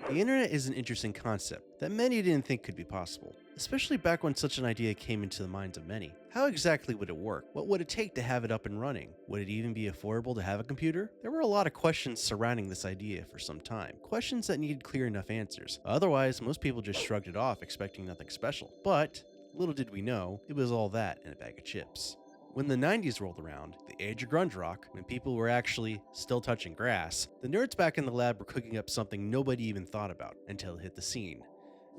The internet is an interesting concept that many didn't think could be possible, especially back when such an idea came into the minds of many. How exactly would it work? What would it take to have it up and running? Would it even be affordable to have a computer? There were a lot of questions surrounding this idea for some time, questions that needed clear enough answers. Otherwise, most people just shrugged it off, expecting nothing special. But little did we know, it was all that in a bag of chips. When the 90s rolled around, the age of grunge rock, when people were actually still touching grass, the nerds back in the lab were cooking up something nobody even thought about until it hit the scene.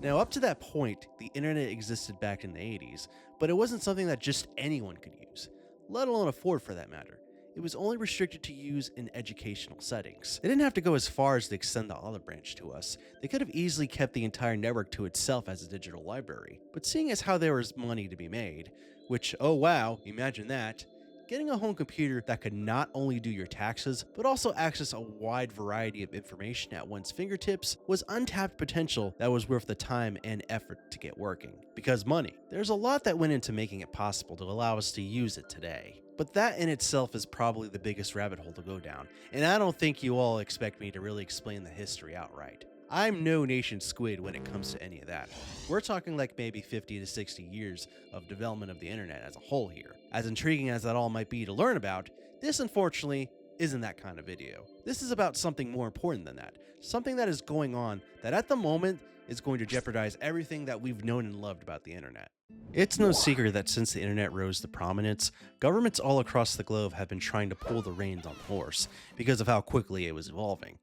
Now, up to that point, the internet existed back in the 80s, but it wasn't something that just anyone could use, let alone afford for that matter. It was only restricted to use in educational settings. They didn't have to go as far as to extend the olive branch to us. They could have easily kept the entire network to itself as a digital library. But seeing as how there was money to be made, which, oh wow, imagine that, getting a home computer that could not only do your taxes, but also access a wide variety of information at one's fingertips was untapped potential that was worth the time and effort to get working. Because money. There's a lot that went into making it possible to allow us to use it today. But that in itself is probably the biggest rabbit hole to go down, and I don't think you all expect me to really explain the history outright. I'm no nation squid when it comes to any of that. We're talking like maybe 50 to 60 years of development of the internet as a whole here. As intriguing as that all might be to learn about, this unfortunately isn't that kind of video. This is about something more important than that. Something that is going on that at the moment is going to jeopardize everything that we've known and loved about the internet. It's no secret that since the internet rose to prominence, governments all across the globe have been trying to pull the reins on the horse because of how quickly it was evolving.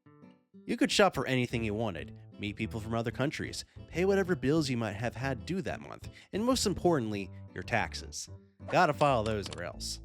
You could shop for anything you wanted, meet people from other countries, pay whatever bills you might have had due that month, and most importantly, your taxes. Gotta file those or else.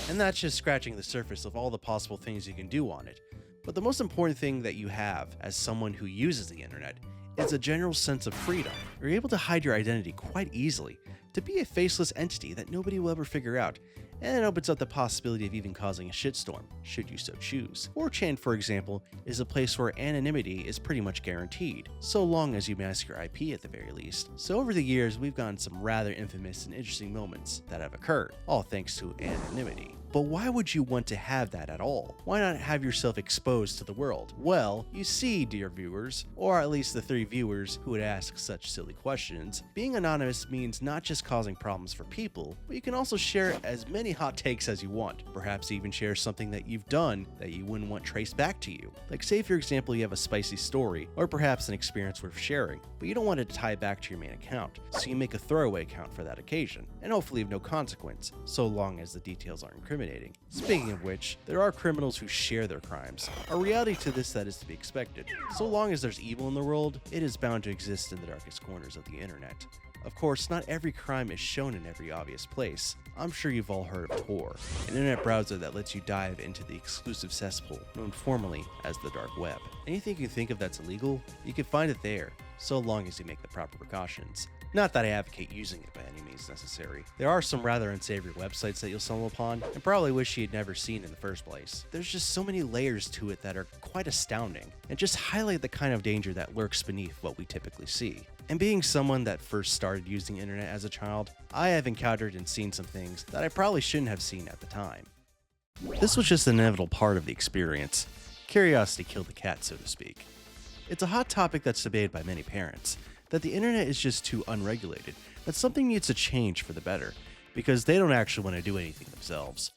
And that's just scratching the surface of all the possible things you can do on it. But the most important thing that you have as someone who uses the internet is a general sense of freedom. You're able to hide your identity quite easily, to be a faceless entity that nobody will ever figure out, and it opens up the possibility of even causing a shitstorm, should you so choose. 4chan, for example, is a place where anonymity is pretty much guaranteed, so long as you mask your IP at the very least. So over the years, we've gotten some rather infamous and interesting moments that have occurred, all thanks to anonymity. But why would you want to have that at all? Why not have yourself exposed to the world? Well, you see, dear viewers, or at least the 3 viewers who would ask such silly questions, being anonymous means not just causing problems for people, but you can also share as many hot takes as you want. Perhaps even share something that you've done that you wouldn't want traced back to you. Like say for example you have a spicy story, or perhaps an experience worth sharing, but you don't want it to tie back to your main account, so you make a throwaway account for that occasion, and hopefully of no consequence, so long as the details aren't incriminating. Speaking of which, there are criminals who share their crimes. A reality to this that is to be expected. So long as there's evil in the world, it is bound to exist in the darkest corners of the internet. Of course, not every crime is shown in every obvious place. I'm sure you've all heard of Tor, an internet browser that lets you dive into the exclusive cesspool known formally as the dark web. Anything you think of that's illegal, you can find it there, so long as you make the proper precautions. Not that I advocate using it by any means necessary. There are some rather unsavory websites that you'll stumble upon, and probably wish you had never seen in the first place. There's just so many layers to it that are quite astounding, and just highlight the kind of danger that lurks beneath what we typically see. And being someone that first started using the internet as a child, I have encountered and seen some things that I probably shouldn't have seen at the time. This was just an inevitable part of the experience. Curiosity killed the cat, so to speak. It's a hot topic that's debated by many parents, that the internet is just too unregulated, that something needs to change for the better, because they don't actually want to do anything themselves.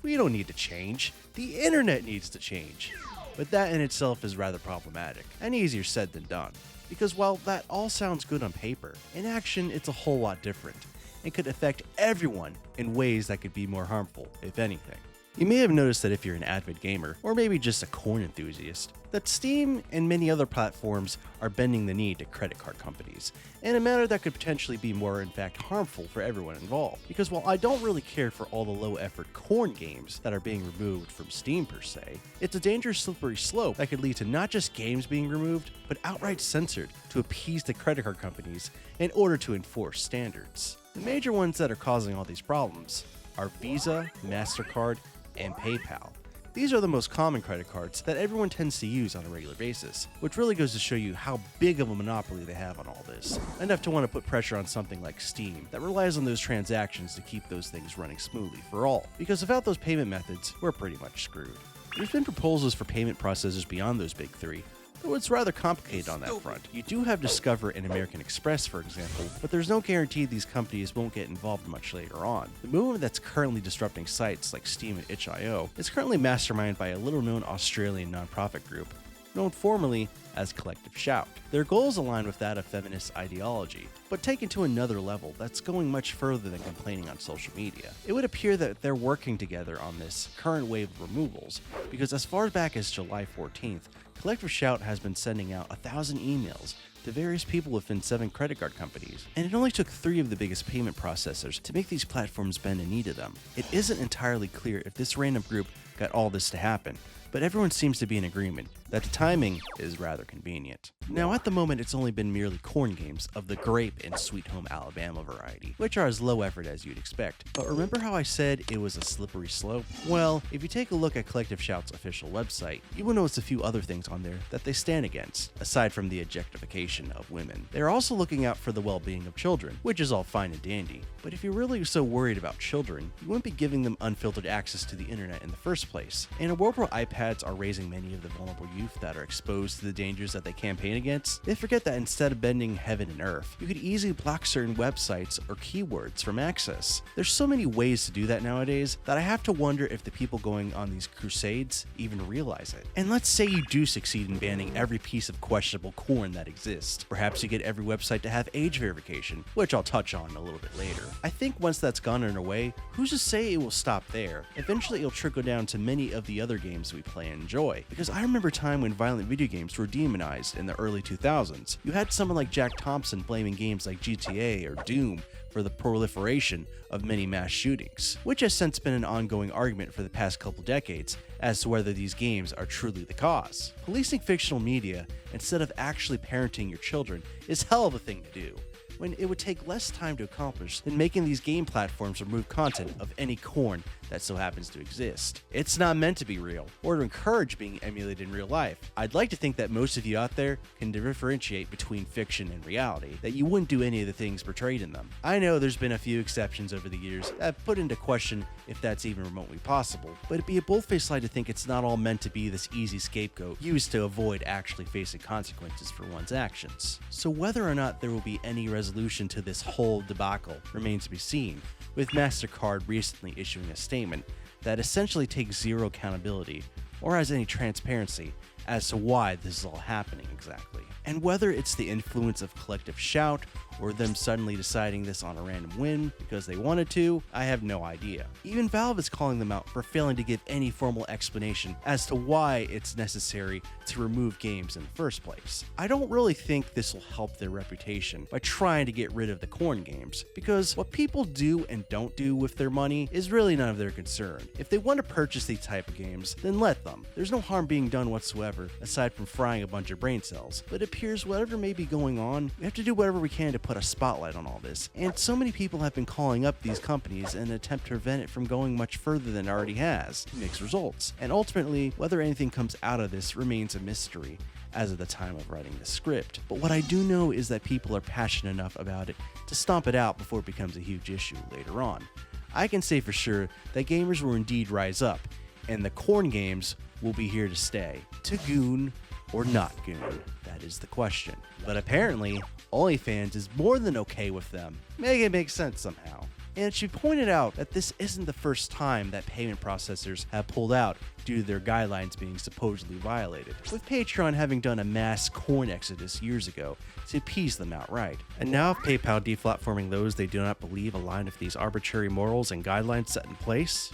We don't need to change, the internet needs to change. But that in itself is rather problematic, and easier said than done. Because while that all sounds good on paper, in action it's a whole lot different, and could affect everyone in ways that could be more harmful, if anything. You may have noticed that if you're an avid gamer, or maybe just a corn enthusiast, that Steam and many other platforms are bending the knee to credit card companies, in a manner that could potentially be more in fact harmful for everyone involved. Because while I don't really care for all the low-effort corn games that are being removed from Steam per se, it's a dangerous slippery slope that could lead to not just games being removed, but outright censored to appease the credit card companies in order to enforce standards. The major ones that are causing all these problems are Visa, MasterCard, and PayPal. These are the most common credit cards that everyone tends to use on a regular basis, which really goes to show you how big of a monopoly they have on all this, enough to want to put pressure on something like Steam that relies on those transactions to keep those things running smoothly for all, because without those payment methods, we're pretty much screwed. There's been proposals for payment processors beyond those big 3, though it's rather complicated on that front. You do have Discover and American Express, for example, but there's no guarantee these companies won't get involved much later on. The movement that's currently disrupting sites like Steam and itch.io is currently masterminded by a little-known Australian nonprofit group, known formerly as Collective Shout. Their goals align with that of feminist ideology, but taken to another level that's going much further than complaining on social media. It would appear that they're working together on this current wave of removals, because as far back as July 14th, Collective Shout has been sending out 1,000 emails to various people within 7 credit card companies, and it only took 3 of the biggest payment processors to make these platforms bend a knee to them. It isn't entirely clear if this random group got all this to happen, but everyone seems to be in agreement that the timing is rather convenient. Now, at the moment, it's only been merely corn games of the Grape and Sweet Home Alabama variety, which are as low effort as you'd expect. But remember how I said it was a slippery slope? Well, if you take a look at Collective Shout's official website, you will notice a few other things on there that they stand against, aside from the objectification of women. They're also looking out for the well-being of children, which is all fine and dandy. But if you're really so worried about children, you wouldn't be giving them unfiltered access to the internet in the first place. In a world where iPads are raising many of the vulnerable youth that are exposed to the dangers that they campaign against, they forget that instead of bending heaven and earth, you could easily block certain websites or keywords from access. There's so many ways to do that nowadays that I have to wonder if the people going on these crusades even realize it. And let's say you do succeed in banning every piece of questionable corn that exists. Perhaps you get every website to have age verification, which I'll touch on a little bit later. I think once that's gone underway, who's to say it will stop there? Eventually it'll trickle down to many of the other games we play and enjoy, because I remember a time when violent video games were demonized in the early 2000s. You had someone like Jack Thompson blaming games like GTA or Doom for the proliferation of many mass shootings, which has since been an ongoing argument for the past couple decades as to whether these games are truly the cause. Policing fictional media instead of actually parenting your children is hell of a thing to do, when it would take less time to accomplish than making these game platforms remove content of any corn that so happens to exist. It's not meant to be real, or to encourage being emulated in real life. I'd like to think that most of you out there can differentiate between fiction and reality, that you wouldn't do any of the things portrayed in them. I know there's been a few exceptions over the years that have put into question if that's even remotely possible, but it'd be a bold-faced lie to think it's not all meant to be this easy scapegoat used to avoid actually facing consequences for one's actions. So whether or not there will be any resolution to this whole debacle remains to be seen, with MasterCard recently issuing a statement that essentially takes zero accountability or has any transparency as to why this is all happening exactly. And whether it's the influence of Collective Shout or them suddenly deciding this on a random whim because they wanted to, I have no idea. Even Valve is calling them out for failing to give any formal explanation as to why it's necessary to remove games in the first place. I don't really think this will help their reputation by trying to get rid of the corn games, because what people do and don't do with their money is really none of their concern. If they want to purchase these type of games, then let them. There's no harm being done whatsoever, aside from frying a bunch of brain cells. But it appears whatever may be going on, we have to do whatever we can to put a spotlight on all this. And so many people have been calling up these companies in an attempt to prevent it from going much further than it already has, to mixed results. And ultimately, whether anything comes out of this remains a mystery as of the time of writing the script. But what I do know is that people are passionate enough about it to stomp it out before it becomes a huge issue later on. I can say for sure that gamers will indeed rise up, and the corn games will be here to stay. To goon or not goon? That is the question. But apparently, OnlyFans is more than okay with them. Make it make sense somehow. And she pointed out that this isn't the first time that payment processors have pulled out due to their guidelines being supposedly violated, with Patreon having done a mass corn exodus years ago to appease them outright. And now with PayPal deplatforming those they do not believe align with these arbitrary morals and guidelines set in place,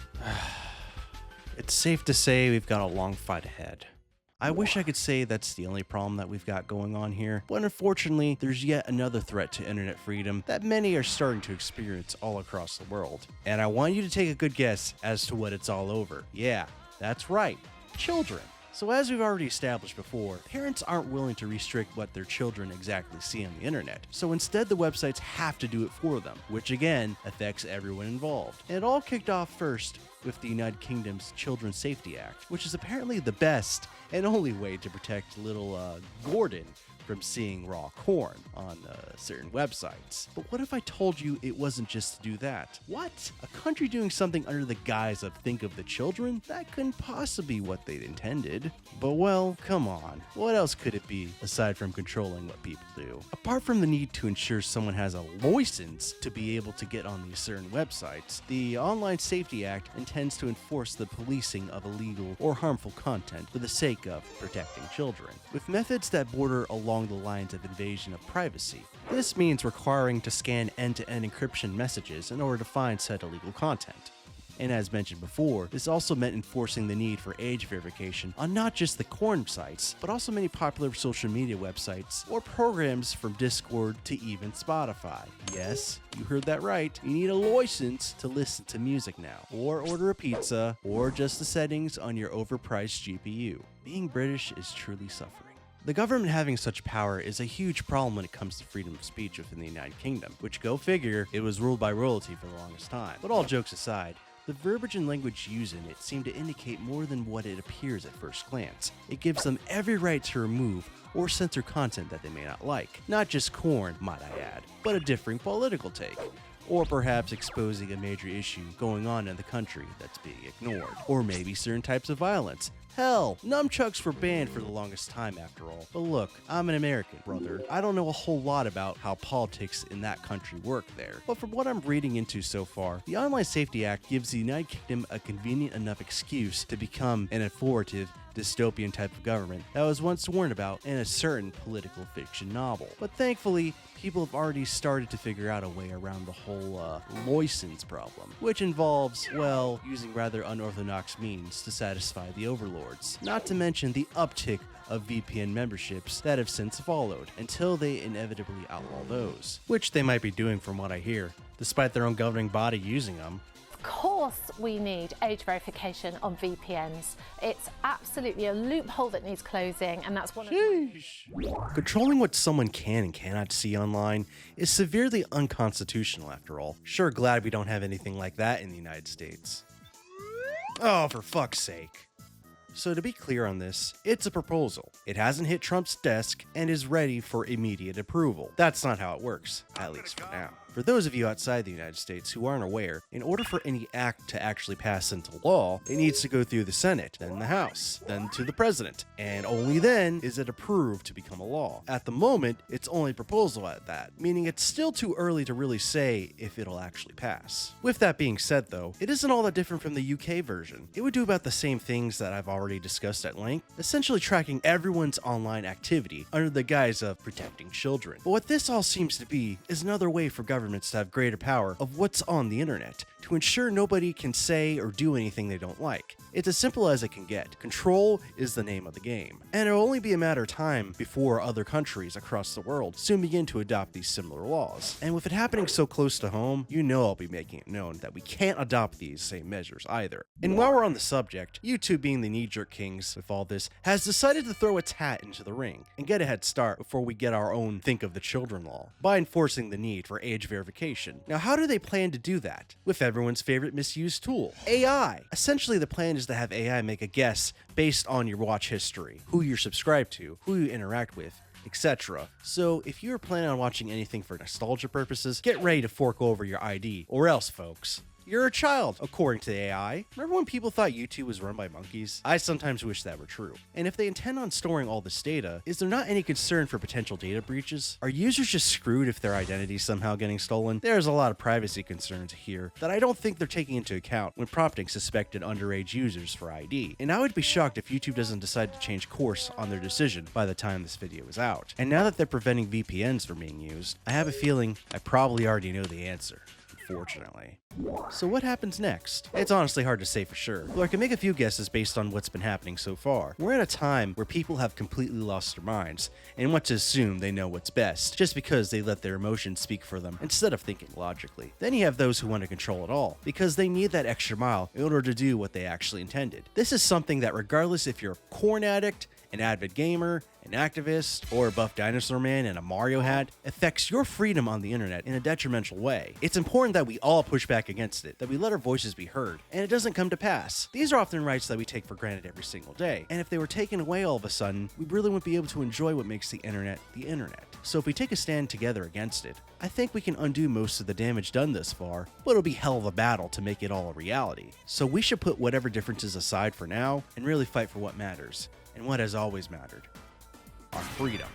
it's safe to say we've got a long fight ahead. I wish I could say that's the only problem that we've got going on here, but unfortunately, there's yet another threat to internet freedom that many are starting to experience all across the world. And I want you to take a good guess as to what it's all over. Yeah, that's right, children. So as we've already established before, parents aren't willing to restrict what their children exactly see on the internet. So instead, the websites have to do it for them, which again affects everyone involved. And it all kicked off first with the United Kingdom's Children's Safety Act, which is apparently the best and only way to protect little Gordon from seeing raw corn on certain websites. But what if I told you it wasn't just to do that? What? A country doing something under the guise of think of the children? That couldn't possibly be what they'd intended. But well, come on. What else could it be aside from controlling what people do? Apart from the need to ensure someone has a license to be able to get on these certain websites, the Online Safety Act intends to enforce the policing of illegal or harmful content for the sake of protecting children, with methods that border along the lines of invasion of privacy. This means requiring to scan end-to-end encryption messages in order to find said illegal content. And as mentioned before, this also meant enforcing the need for age verification on not just the corn sites, but also many popular social media websites or programs from Discord to even Spotify. Yes, you heard that right. You need a license to listen to music now, or order a pizza, or adjust the settings on your overpriced GPU. Being British is truly suffering. The government having such power is a huge problem when it comes to freedom of speech within the United Kingdom, which, go figure, it was ruled by royalty for the longest time. But all jokes aside, the verbiage and language used in it seem to indicate more than what it appears at first glance. It gives them every right to remove or censor content that they may not like. Not just corn, might I add, but a differing political take. Or perhaps exposing a major issue going on in the country that's being ignored. Or maybe certain types of violence. Hell, nunchucks were banned for the longest time after all. But look, I'm an American, brother. I don't know a whole lot about how politics in that country work there. But from what I'm reading into so far, the Online Safety Act gives the United Kingdom a convenient enough excuse to become an authoritative, dystopian type of government that was once warned about in a certain political fiction novel. But thankfully, people have already started to figure out a way around the whole license problem, which involves, well, using rather unorthodox means to satisfy the overlords. Not to mention the uptick of VPN memberships that have since followed, until they inevitably outlaw those, which they might be doing from what I hear, despite their own governing body using them. Of course we need age verification on VPNs. It's absolutely a loophole that needs closing, and that's one of Controlling what someone can and cannot see online is severely unconstitutional after all. Sure, glad we don't have anything like that in the United States. Oh, for fuck's sake. So to be clear on this, it's a proposal. It hasn't hit Trump's desk and is ready for immediate approval. That's not how it works, at least for now. For those of you outside the United States who aren't aware, in order for any act to actually pass into law, it needs to go through the Senate, then the House, then to the President, and only then is it approved to become a law. At the moment, it's only a proposal at that, meaning it's still too early to really say if it'll actually pass. With that being said though, it isn't all that different from the UK version. It would do about the same things that I've already discussed at length, essentially tracking everyone's online activity under the guise of protecting children. But what this all seems to be is another way for governments to have greater power of what's on the internet, to ensure nobody can say or do anything they don't like. It's as simple as it can get. Control is the name of the game. And it'll only be a matter of time before other countries across the world soon begin to adopt these similar laws. And with it happening so close to home, you know I'll be making it known that we can't adopt these same measures either. And while we're on the subject, YouTube, being the knee-jerk kings with all this, has decided to throw its hat into the ring and get a head start before we get our own think of the children law by enforcing the need for age verification. Now, how do they plan to do that? With everyone's favorite misused tool, AI. Essentially, the plan is to have AI make a guess based on your watch history, who you're subscribed to, who you interact with, etc. So if you're planning on watching anything for nostalgia purposes, get ready to fork over your ID, or else, folks, you're a child, according to the AI. Remember when people thought YouTube was run by monkeys? I sometimes wish that were true. And if they intend on storing all this data, is there not any concern for potential data breaches? Are users just screwed if their identity is somehow getting stolen? There's a lot of privacy concerns here that I don't think they're taking into account when prompting suspected underage users for ID. And I would be shocked if YouTube doesn't decide to change course on their decision by the time this video is out. And now that they're preventing VPNs from being used, I have a feeling I probably already know the answer. Unfortunately. So what happens next? It's honestly hard to say for sure, though I can make a few guesses based on what's been happening so far. We're at a time where people have completely lost their minds and want to assume they know what's best, just because they let their emotions speak for them instead of thinking logically. Then you have those who want to control it all, because they need that extra mile in order to do what they actually intended. This is something that regardless if you're a corn addict, an avid gamer, an activist, or a buff dinosaur man in a Mario hat affects your freedom on the internet in a detrimental way. It's important that we all push back against it, that we let our voices be heard, and it doesn't come to pass. These are often rights that we take for granted every single day, and if they were taken away all of a sudden, we really wouldn't be able to enjoy what makes the internet the internet. So if we take a stand together against it, I think we can undo most of the damage done thus far, but it'll be hell of a battle to make it all a reality. So we should put whatever differences aside for now and really fight for what matters, and what has always mattered: our freedom.